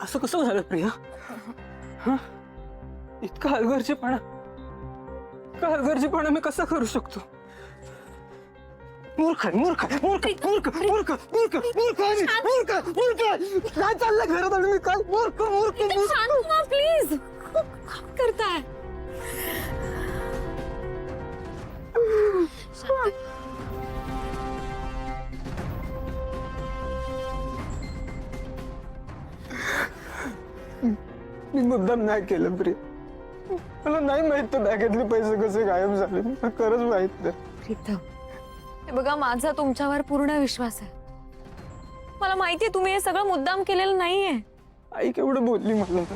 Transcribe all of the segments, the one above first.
असं कसं झालं प्रिया? इतका हलगर्जीपणा मी कसा करू शकतो? मूर्ख मूर्ख मूर्ख मूर्ख मूर्ख मूर्ख मूर्ख मूर्ख मूर्ख काय चाललंय घरात आणि मी काय मूर्ख मूर्ख मूर्ख प्लीज करताय मी मुद्दाम नाही केलं प्रिया. मला नाही माहित तर बॅगेतले पैसे कसे गायब झाले. मला खरंच माहित नाही. प्रीतम, हे बघा माझा तुमच्यावर पूर्ण विश्वास आहे. मला माहितीये तुम्ही हे सगळं मुद्दाम केलेलं नाहीये. आई केवढं बोलली मला तर.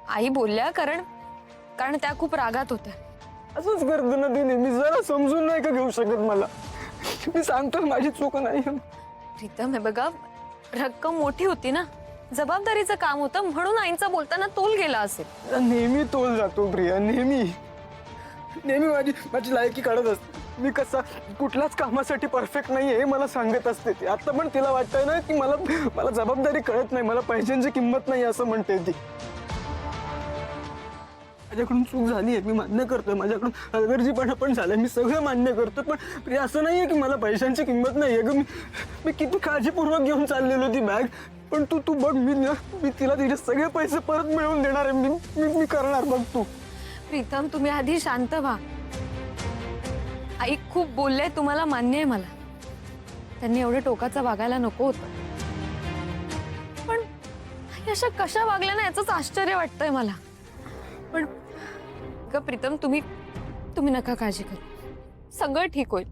आई बोलल्या कारण त्या खूप रागात होत्या. असंच करतो ना ती नेहमी. जरा समजून नाही का घेऊ शकत मला? मी सांगतो माझी चूक नाही. प्रीतम, हे बघा रक्कम मोठी होती ना, जबाबदारीचं काम होतं म्हणून आईंचा बोलताना तोल गेला असेल. नेहमी तोल जातो प्रिया. नेहमी माझी लायकी काढत असते. मी कसा कुठल्याच कामासाठी परफेक्ट नाहीये हे मला सांगत असते ती. आता पण तिला वाटतंय ना की मला जबाबदारी कळत नाही, मला पैशांची किंमत नाही असं म्हणते ती. माझ्याकडून चूक झाली आहे, मी मान्य करतोय. माझ्याकडून हलगर्जीपणा पण झालाय, मी सगळं मान्य करतो. पण प्रिया असं नाहीये की मला पैशांची किंमत नाहीये ग. मी किती काळजीपूर्वक घेऊन चाललेलो ती बॅग. पण तू बघ, मी तिला तिचे सगळे पैसे परत मिळवून देणार आहे. मी करणार बघ तू. प्रीतम, तुम्ही आधी शांत व्हा. आई खूप बोलले, तुम्हाला मान्य आहे मला. त्यांनी एवढं टोकाचं वागायला नको होतं. पण आई अशा कशा वागल्या ना याचंच आश्चर्य वाटतंय मला. पण प्रीतम, तुम्ही नका काळजी करू. सगळं ठीक होईल.